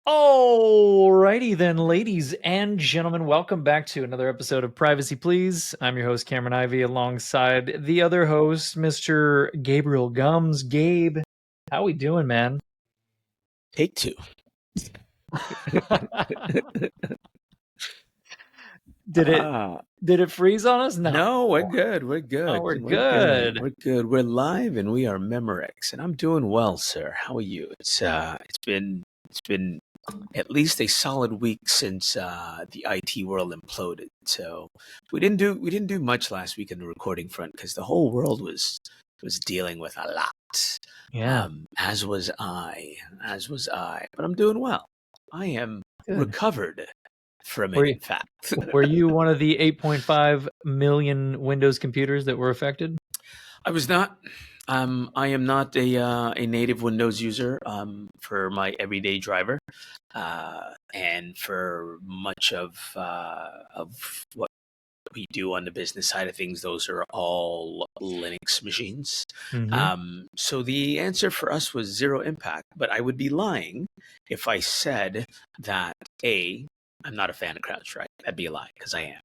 Alrighty then, ladies and gentlemen, welcome back to another episode of Privacy Please. I'm your host, Cameron Ivey, alongside the other host, Mr. Gabriel Gumbs. Gabe, how we doing, man? Take two. Did it freeze on us? No, we're good. We're good. Oh, we're good. We're good. We're live and we are Memorex, and I'm doing well, sir. How are you? It's been at least a solid week since the IT world imploded. So we didn't do much last week in the recording front because the whole world was dealing with a lot. Yeah. As was I. But I'm doing well. I am recovered from it, in fact. Were you one of the 8.5 million Windows computers that were affected? I was not. I am not a native Windows user for my everyday driver, and for much of what we do on the business side of things. Those are all Linux machines. Mm-hmm. So the answer for us was zero impact. But I would be lying if I said that I'm not a fan of CrowdStrike. That'd be a lie because I am.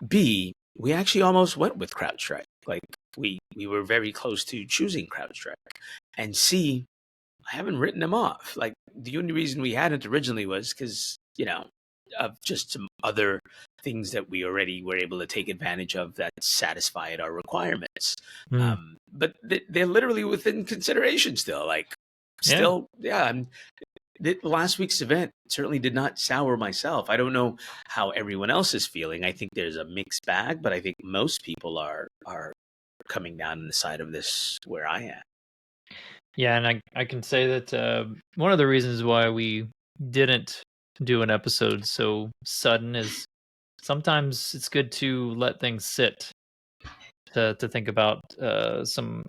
B, we actually almost went with CrowdStrike. Like we were very close to choosing CrowdStrike. And C, I haven't written them off. Like the only reason we hadn't originally was because, of just some other things that we already were able to take advantage of that satisfied our requirements. But they're literally within consideration still. Like last week's event certainly did not sour myself. I don't know how everyone else is feeling. I think there's a mixed bag, but I think most people are coming down on the side of this where I am. Yeah, and I can say that one of the reasons why we didn't do an episode so sudden is sometimes it's good to let things sit to think about some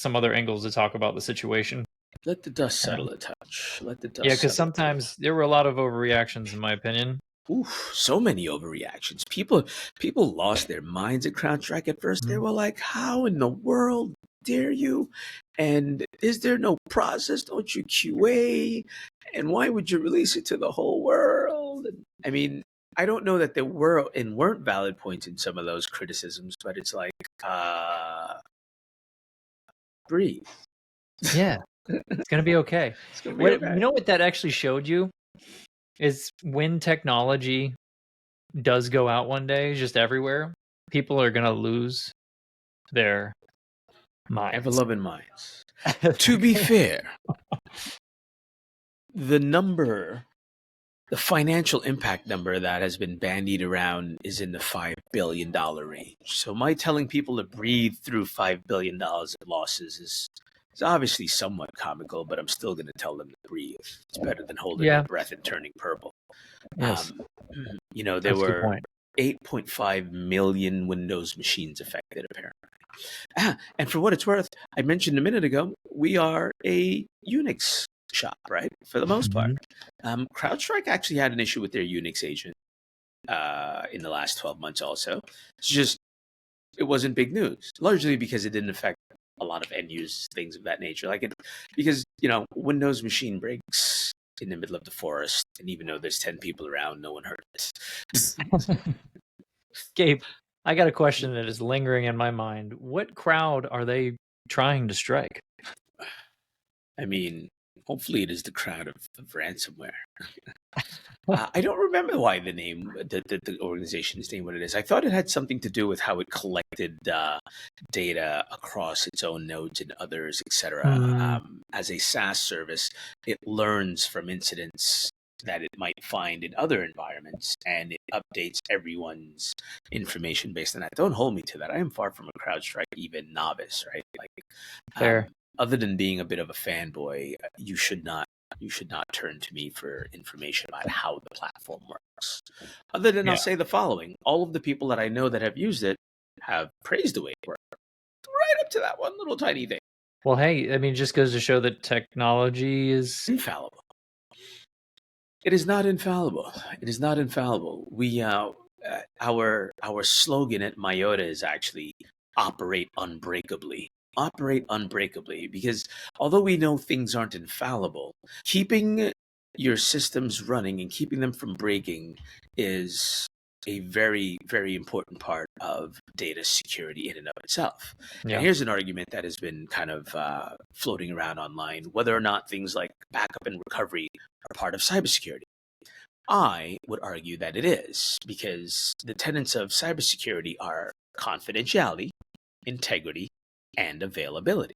other angles to talk about the situation. Let the dust settle a touch. Yeah, because sometimes there were a lot of overreactions, in my opinion. Oof, so many overreactions. People lost their minds at CrowdStrike at first. They were like, how in the world dare you? And is there no process? Don't you QA? And why would you release it to the whole world? And, I mean, I don't know that there were and weren't valid points in some of those criticisms, but it's like, breathe. Yeah, it's going to be okay. You know what that actually showed you? Is when technology does go out one day, just everywhere, people are going to lose their minds. Ever-loving minds. To be fair, the financial impact number that has been bandied around is in the $5 billion range. So my telling people to breathe through $5 billion of losses is obviously somewhat comical, but I'm still going to tell them to breathe. It's better than holding your breath and turning purple. Yes. There were 8.5 million Windows machines affected, apparently. And for what it's worth, I mentioned a minute ago, we are a Unix shop, right? For the most part. CrowdStrike actually had an issue with their Unix agent in the last 12 months also. It's just, it wasn't big news, largely because it didn't affect a lot of end use things of that nature. Because, Windows machine breaks in the middle of the forest, and even though there's 10 people around, no one heard it. Gabe, I got a question that is lingering in my mind. What crowd are they trying to strike? I mean, hopefully it is the crowd of ransomware. I don't remember why the organization's name what it is. I thought it had something to do with how it collected data across its own nodes and others, etc. As a SaaS service, it learns from incidents that it might find in other environments, and it updates everyone's information based on that. Don't hold me to that. I am far from a CrowdStrike even novice, right? Fair. Other than being a bit of a fanboy, you should not turn to me for information about how the platform works. Other than I'll say the following: all of the people that I know that have used it have praised the way it works, right up to that one little tiny thing. Well, hey, I mean, it just goes to show that technology is infallible. It is not infallible. It is not infallible. We our slogan at Myota is actually operate unbreakably. Operate unbreakably, because although we know things aren't infallible, keeping your systems running and keeping them from breaking is a very, very important part of data security in and of itself. And Yeah. here's an argument that has been kind of floating around online, whether or not things like backup and recovery are part of cybersecurity. I would argue that it is, because the tenets of cybersecurity are confidentiality, integrity, and availability.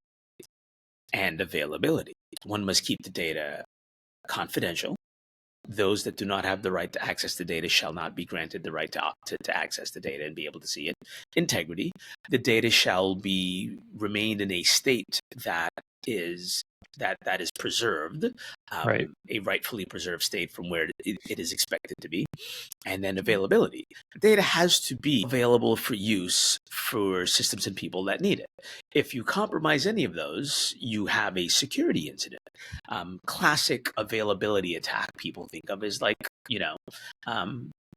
One must keep the data confidential. Those that do not have the right to access the data shall not be granted the right to access the data and be able to see it. Integrity, the data shall be remained in a state that is preserved, Right. a rightfully preserved state from where it is expected to be. And then availability, data has to be available for use for systems and people that need it. If you compromise any of those, you have a security incident. Classic availability attack people think of is like,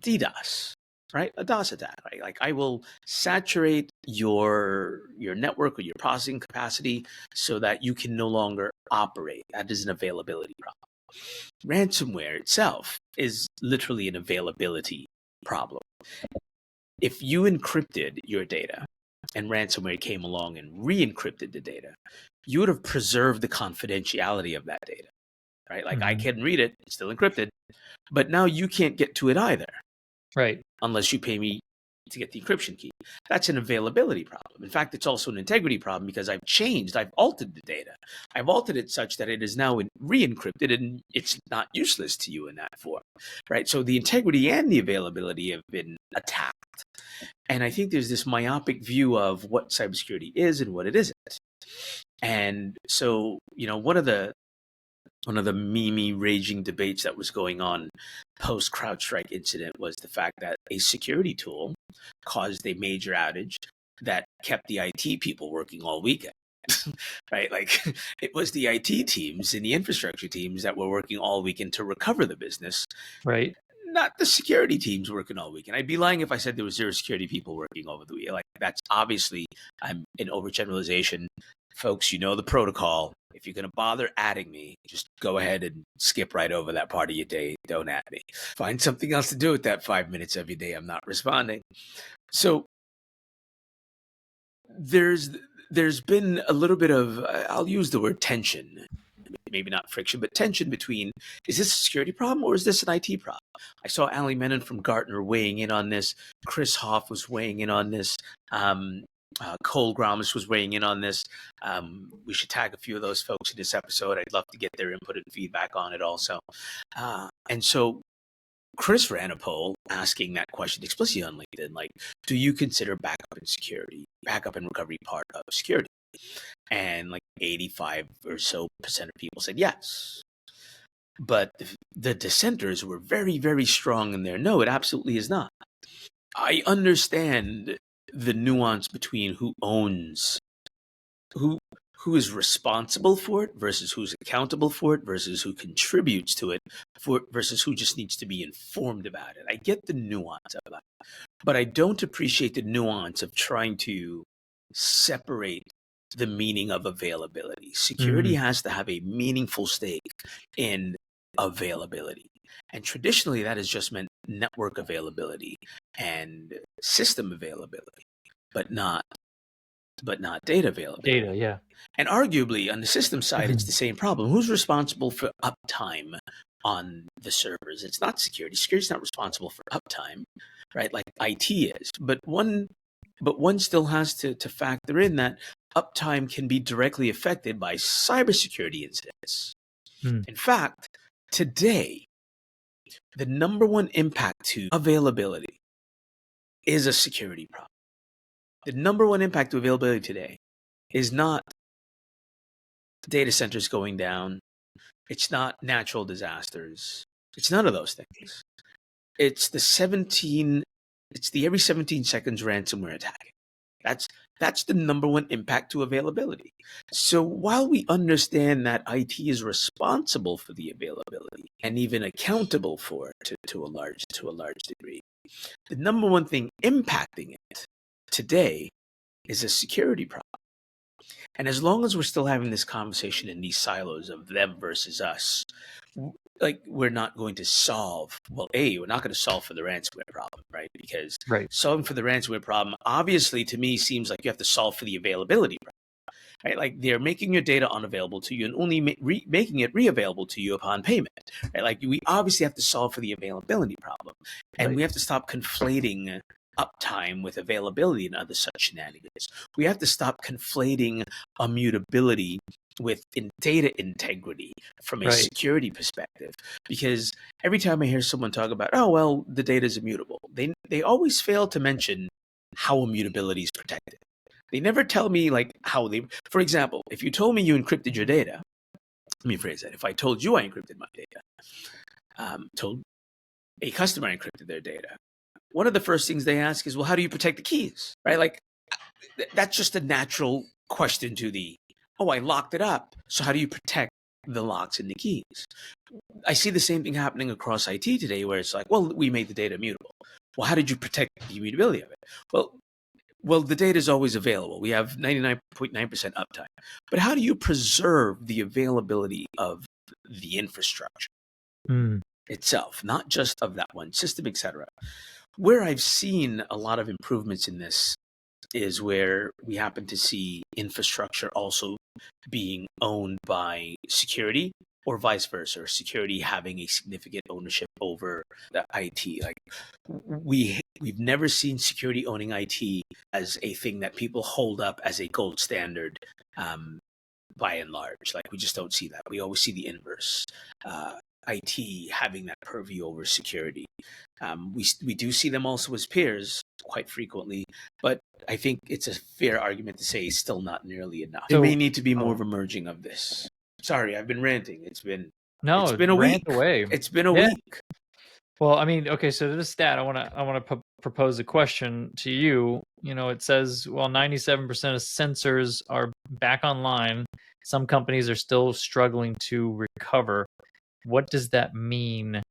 DDoS, right? A DOS attack, right? Like, I will saturate your network or your processing capacity so that you can no longer operate. That is an availability problem. Ransomware itself is literally an availability problem. If you encrypted your data and ransomware came along and re-encrypted the data, you would have preserved the confidentiality of that data, right? Like, I can read it, it's still encrypted, but now you can't get to it either. Right. Unless you pay me to get the encryption key. That's an availability problem. In fact, it's also an integrity problem, because I've altered the data. I've altered it such that it is now re-encrypted and it's not useless to you in that form, right? So the integrity and the availability have been attacked. And I think there's this myopic view of what cybersecurity is and what it isn't. And so, one of the meme raging debates that was going on post CrowdStrike incident was the fact that a security tool caused a major outage that kept the IT people working all weekend. Right? Like, it was the IT teams and the infrastructure teams that were working all weekend to recover the business. Right. Not the security teams working all weekend. I'd be lying if I said there was zero security people working over the weekend. Like, that's obviously an overgeneralization. Folks, you know the protocol. If you're going to bother adding me, just go ahead and skip right over that part of your day. Don't add me. Find something else to do with that 5 minutes of your day. I'm not responding. So there's been a little bit of, I'll use the word tension, maybe not friction, but tension between, is this a security problem or is this an IT problem? I saw Ali Menon from Gartner weighing in on this. Chris Hoff was weighing in on this. Cole Grommes was weighing in on this. We should tag a few of those folks in this episode. I'd love to get their input and feedback on it also. And so Chris ran a poll asking that question explicitly on LinkedIn, like, do you consider backup and recovery part of security? And like 85 or so percent of people said yes. But the dissenters were very, very strong in their no, it absolutely is not. I understand the nuance between who is responsible for it versus who's accountable for it versus who contributes to it versus who just needs to be informed about it. I get the nuance of that, but I don't appreciate the nuance of trying to separate the meaning of availability. Security has to have a meaningful stake in availability. And traditionally, that has just meant network availability and system availability, but not data availability. Data, yeah. And arguably, on the system side, it's the same problem. Who's responsible for uptime on the servers? It's not security. Security's not responsible for uptime, right? Like IT is. But one still has to factor in that uptime can be directly affected by cybersecurity incidents. In fact, today, the number one impact to availability is a security problem. The number one impact to availability today is not data centers going down. It's not natural disasters. It's none of those things. It's the every 17 seconds ransomware attack. That's the number one impact to availability. So while we understand that IT is responsible for the availability and even accountable for it to a large degree, the number one thing impacting it today is a security problem. And as long as we're still having this conversation in these silos of them versus us, like we're not going to solve, well, we're not going to solve for the ransomware problem, right? Because Right. solving for the ransomware problem obviously to me seems like you have to solve for the availability problem, right? Like they're making your data unavailable to you and only making it re-available to you upon payment, right? Like we obviously have to solve for the availability problem, and Right. we have to stop conflating uptime with availability and other such shenanigans. We have to stop conflating immutability with data integrity from a Right. security perspective, because every time I hear someone talk about, oh well, the data is immutable, they always fail to mention how immutability is protected. They never tell me like how they, for example, if you told me you encrypted your data, let me phrase that. If I told you I encrypted my data, told a customer I encrypted their data, one of the first things they ask is, well, how do you protect the keys, right? Like that's just a natural question to the, oh, I locked it up. So how do you protect the locks and the keys? I see the same thing happening across IT today where it's like, well, we made the data immutable. Well, how did you protect the immutability of it? Well, the data is always available. We have 99.9% uptime. But how do you preserve the availability of the infrastructure itself, not just of that one system, etc.? Where I've seen a lot of improvements in this is where we happen to see infrastructure also being owned by security, or vice versa, or security having a significant ownership over the IT. Like we've never seen security owning IT as a thing that people hold up as a gold standard. By and large, like we just don't see that. We always see the inverse. IT having that purview over security. We do see them also as peers quite frequently, but I think it's a fair argument to say still not nearly enough. There may need to be more of a merging of this. Sorry, I've been ranting. It's been a rant week. away. It's been a Yeah. week. Well, I mean, okay, so to this stat, I want to propose a question to you. You know, it says, well, 97% of sensors are back online. Some companies are still struggling to recover. What does that mean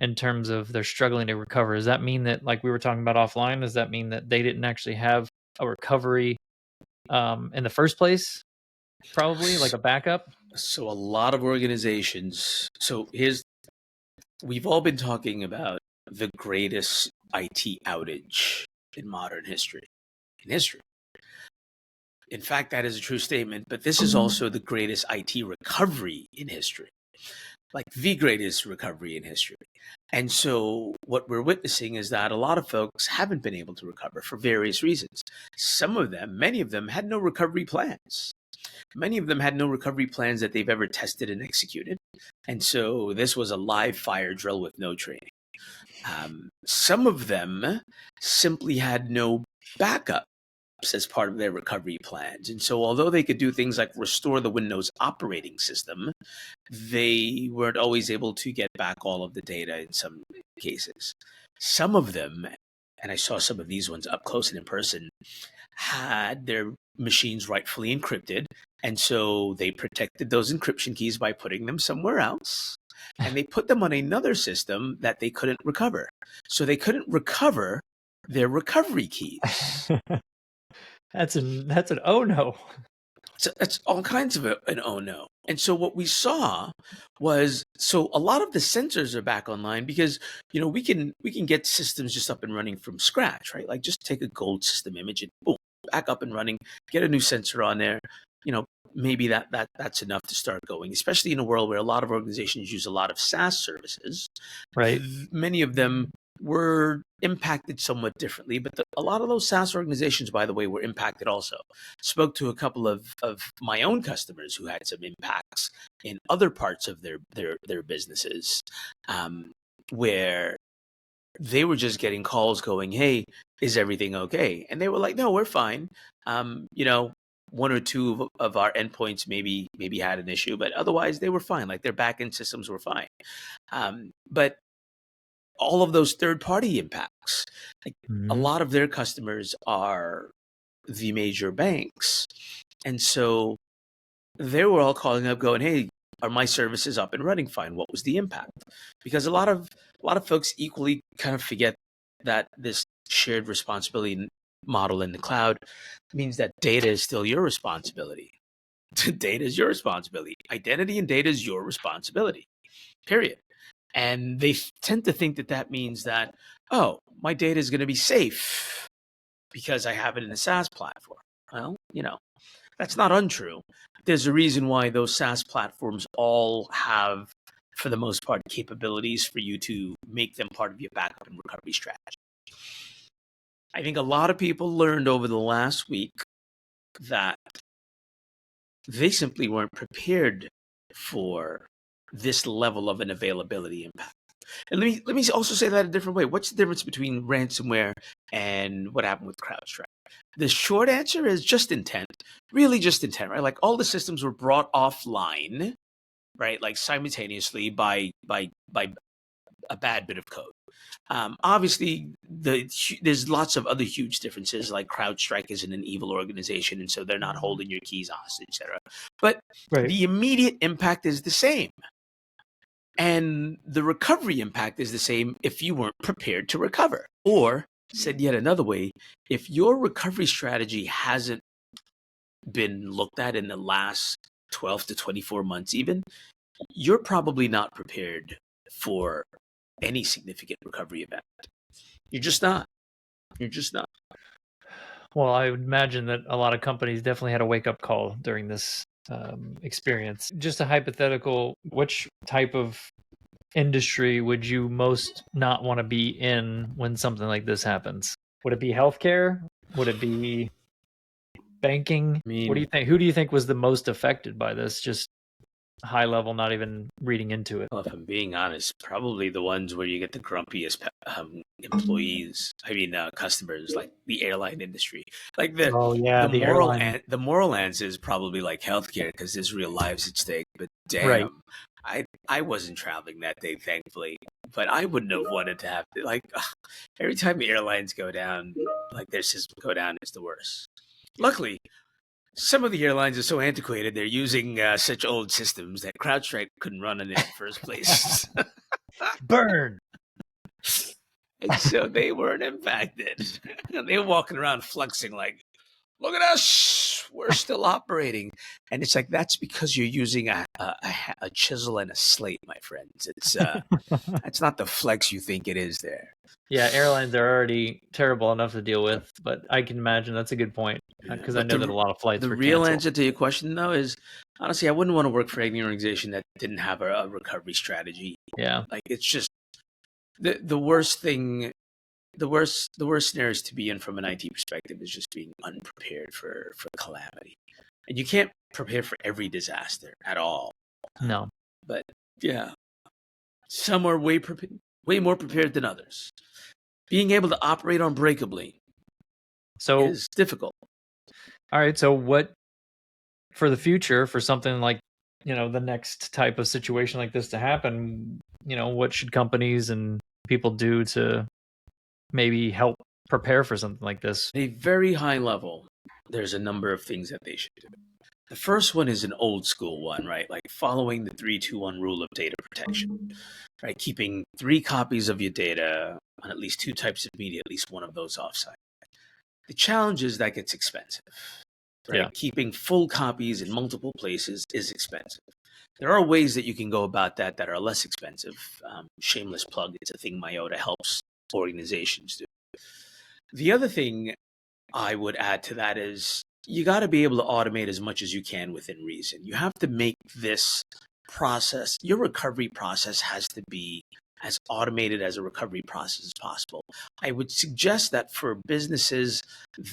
in terms of they're struggling to recover? Does that mean that, like we were talking about offline, does that mean that they didn't actually have a recovery in the first place? Probably like a backup? So a lot of organizations. So we've all been talking about the greatest IT outage in modern history. In fact, that is a true statement, but this is also the greatest IT recovery in history, like the greatest recovery in history. And so what we're witnessing is that a lot of folks haven't been able to recover for various reasons. Many of them had no recovery plans. Many of them had no recovery plans that they've ever tested and executed. And so this was a live fire drill with no training. Some of them simply had no backup as part of their recovery plans. And so although they could do things like restore the Windows operating system, they weren't always able to get back all of the data in some cases. Some of them, and I saw some of these ones up close and in person, had their machines rightfully encrypted. And so they protected those encryption keys by putting them somewhere else. And they put them on another system that they couldn't recover. So they couldn't recover their recovery keys. That's an oh no. So that's all kinds of an oh no. And so what we saw was, so a lot of the sensors are back online because, you know, we can get systems just up and running from scratch, right? Like just take a gold system image and boom, back up and running, get a new sensor on there. You know, maybe that's enough to start going, especially in a world where a lot of organizations use a lot of SaaS services. Right. Many of them were impacted somewhat differently, but a lot of those SaaS organizations, by the way, were impacted also. Spoke to a couple of my own customers who had some impacts in other parts of their businesses, where they were just getting calls going, "Hey, is everything okay?" And they were like, "No, we're fine." You know, one or two of our endpoints maybe had an issue, but otherwise they were fine. Like their backend systems were fine. But all of those third-party impacts, like a lot of their customers are the major banks, and so they were all calling up, going, "Hey, are my services up and running fine? What was the impact?" Because a lot of folks equally kind of forget that this shared responsibility model in the cloud means that data is still your responsibility. Data is your responsibility. Identity and data is your responsibility. Period. And they tend to think that that means that, oh, my data is going to be safe because I have it in a SaaS platform. Well, that's not untrue. There's a reason why those SaaS platforms all have, for the most part, capabilities for you to make them part of your backup and recovery strategy. I think a lot of people learned over the last week that they simply weren't prepared for this level of an availability impact. And let me also say that a different way. What's the difference between ransomware and what happened with CrowdStrike? The short answer is just intent, really just intent, right? Like all the systems were brought offline, right? Like simultaneously by a bad bit of code. Obviously, there's lots of other huge differences. Like CrowdStrike isn't an evil organization, and so they're not holding your keys hostage, etc. But the immediate impact is the same. And the recovery impact is the same if you weren't prepared to recover. Or, said yet another way, if your recovery strategy hasn't been looked at in the last 12 to 24 months even, you're probably not prepared for any significant recovery event. You're just not. You're just not. Well, I would imagine that a lot of companies definitely had a wake-up call during this experience. Just a hypothetical, which type of industry would you most not want to be in when something like this happens? Would it be healthcare? Would it be banking? What do you think? Who do you think was the most affected by this? Just high level, not even reading into it. Well, if I'm being honest, probably the ones where you get the grumpiest employees. I mean, customers, like the airline industry. Like the moral answer is probably like healthcare because there's real lives at stake. But damn, I wasn't traveling that day, thankfully. But I wouldn't have wanted to have every time the airlines go down, like their systems go down, it's the worst. Luckily, some of the airlines are so antiquated, they're using such old systems that CrowdStrike couldn't run in the first place. Burn! And so they weren't impacted. They were walking around flexing like, look at us, we're still operating. And it's like, that's because you're using a chisel and a slate, my friends. It's that's not the flex you think it is there. Yeah, airlines are already terrible enough to deal with, but I can imagine that's a good point because I know that a lot of flights were canceled. The real answer to your question, though, is honestly, I wouldn't want to work for any organization that didn't have a recovery strategy. Yeah, like it's just the worst thing. The worst scenarios to be in from an IT perspective is just being unprepared for calamity, and you can't prepare for every disaster at all. No, but yeah, some are way more prepared than others. Being able to operate unbreakably is difficult. All right, so what for the future, for something like, the next type of situation like this to happen, what should companies and people do to maybe help prepare for something like this? At a very high level, there's a number of things that they should do. The first one is an old school one, right? Like following the 3-2-1 rule of data protection, right? Keeping 3 copies of your data on at least 2 types of media, at least one of those offsite. The challenge is that gets expensive, right? Yeah. Keeping full copies in multiple places is expensive. There are ways that you can go about that are less expensive. Shameless plug, it's a thing Myota helps organizations do. The other thing I would add to that is you got to be able to automate as much as you can within reason. You have to make this process, your recovery process has to be as automated as a recovery process as possible. I would suggest that for businesses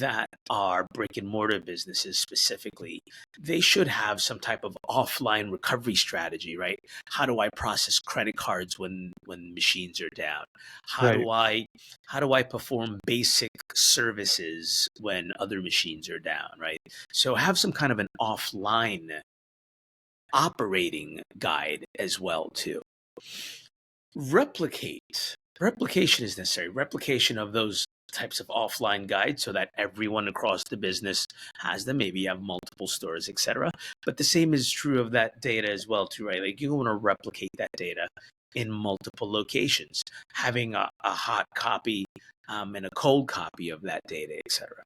that are brick and mortar businesses specifically, they should have some type of offline recovery strategy, right? How do I process credit cards when machines are down? How do I perform basic services when other machines are down, right? So have some kind of an offline operating guide as well too. Replication is necessary. Replication of those types of offline guides so that everyone across the business has them. Maybe you have multiple stores, etc. But the same is true of that data as well too, right? Like you want to replicate that data in multiple locations, having a hot copy and a cold copy of that data, etc.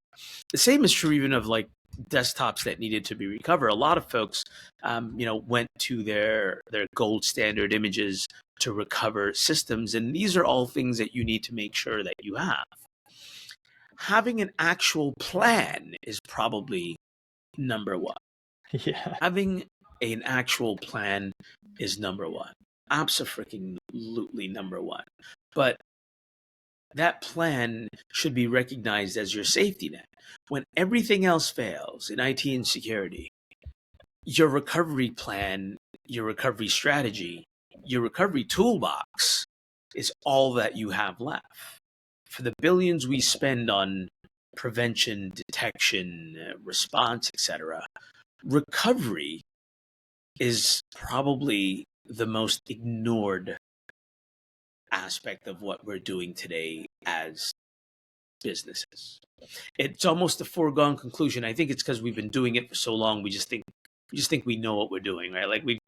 The same is true even of like desktops that needed to be recovered, a lot of folks, went to their gold standard images to recover systems. And these are all things that you need to make sure that you have. Having an actual plan is probably number one. Yeah. Having an actual plan is number one. Absolutely number one. But that plan should be recognized as your safety net. When everything else fails in IT and security, your recovery plan, your recovery strategy, your recovery toolbox is all that you have left. For the billions we spend on prevention, detection, response, etc., recovery is probably the most ignored aspect of what we're doing today as businesses. It's almost a foregone conclusion. I think it's because we've been doing it for so long. We just think we know what we're doing, right? Like we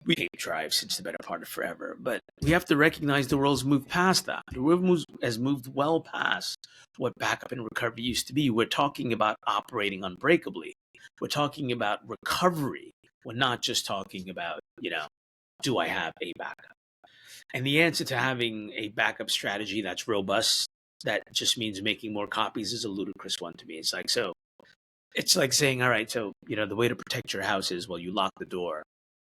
tape drive since the better part of forever. But we have to recognize the world's moved past that. The world has moved well past what backup and recovery used to be. We're talking about operating unbreakably. We're talking about recovery. We're not just talking about, do I have a backup? And the answer to having a backup strategy that's robust, that just means making more copies, is a ludicrous one to me. It's like saying, all right, so, the way to protect your house is, well, you lock the door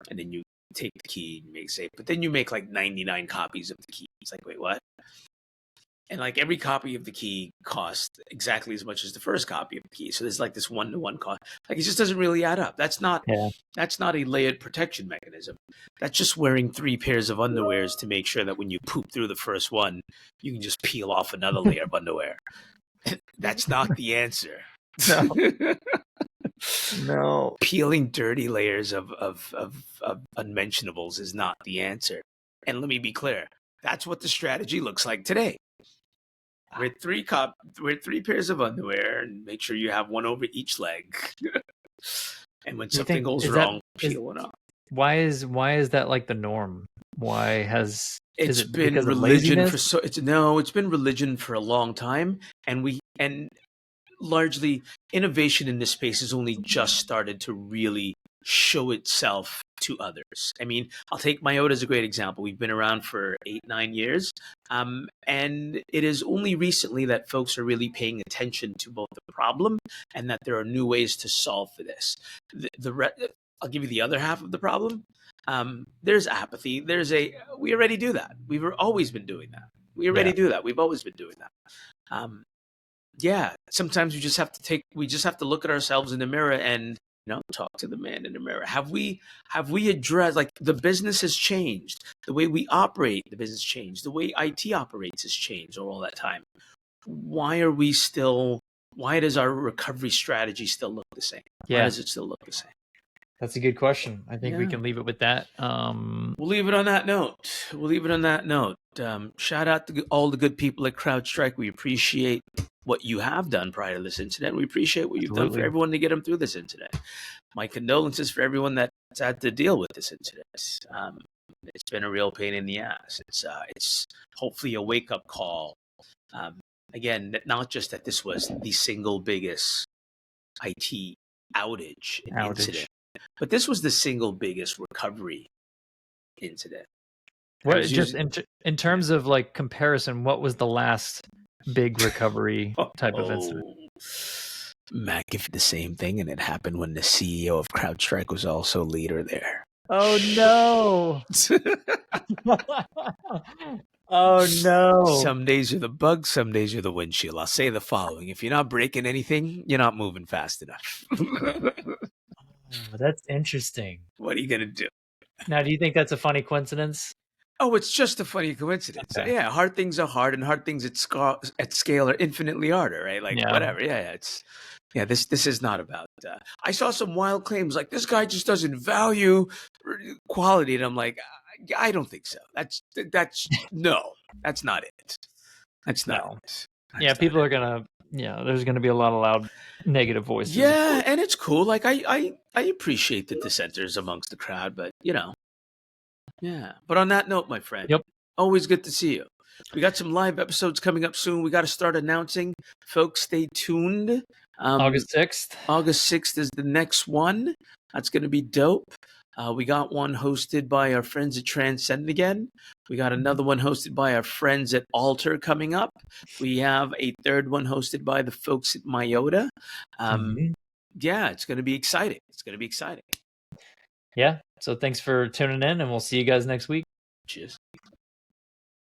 and then you take the key and you make safe, but then you make like 99 copies of the key. It's like, wait, what? And like every copy of the key costs exactly as much as the first copy of the key. So there's like this 1-to-1 cost. Like it just doesn't really add up. That's not a layered protection mechanism. That's just wearing 3 pairs of underwears to make sure that when you poop through the first one, you can just peel off another layer of underwear. That's not the answer. No. No. Peeling dirty layers of unmentionables is not the answer. And let me be clear, that's what the strategy looks like today. Wear 3 pairs of underwear and make sure you have one over each leg. And when something goes wrong, peel one off. Why is that like the norm? Why has it's been religion for it's been religion for a long time, and largely innovation in this space has only just started to really show itself to others. I mean, I'll take Myota as a great example. We've been around for 8-9 years, and it is only recently that folks are really paying attention to both the problem and that there are new ways to solve for this. I'll give you the other half of the problem. There's apathy. We already do that. We've always been doing that. We already do that. We've always been doing that. Sometimes we just have to look at ourselves in the mirror and talk to the man in the mirror. Have we addressed, like, the business has changed, the way we operate, the business changed, the way IT operates has changed all that time. Why does our recovery strategy still look the same? Why does it still look the same? That's a good question. I think we can leave it with that. We'll leave it on that note. Shout out to all the good people at CrowdStrike. We appreciate what you have done prior to this incident. We appreciate what you've done for everyone to get them through this incident. My condolences for everyone that's had to deal with this incident. It's been a real pain in the ass. It's hopefully a wake-up call. Again, not just that this was the single biggest IT outage incident, but this was the single biggest recovery incident. What just in terms of like comparison, what was the last big recovery type of incident? Matt, if the same thing, and it happened when the CEO of CrowdStrike was also leader there. Oh no! Oh no! Some days are the bug, some days are the windshield. I'll say the following: if you're not breaking anything, you're not moving fast enough. That's interesting. What are you gonna do? Now, do you think that's a funny coincidence? Oh, it's just a funny coincidence. Okay. Yeah, hard things are hard, and hard things at scale are infinitely harder, right? Like whatever. This is not about. I saw some wild claims like this guy just doesn't value quality, and I'm like, I don't think so. That's no, that's not it. That's not it. People are gonna. There's gonna be a lot of loud negative voices. Yeah, and it's cool. Like I appreciate the dissenters amongst the crowd, but Yeah. But on that note, my friend, always good to see you. We got some live episodes coming up soon. We got to start announcing. Folks, stay tuned. August 6th. August 6th is the next one. That's going to be dope. We got one hosted by our friends at Transcend again. We got another one hosted by our friends at Alter coming up. We have a third one hosted by the folks at Myota. Yeah, it's going to be exciting. It's going to be exciting. Yeah. So thanks for tuning in, and we'll see you guys next week. Cheers.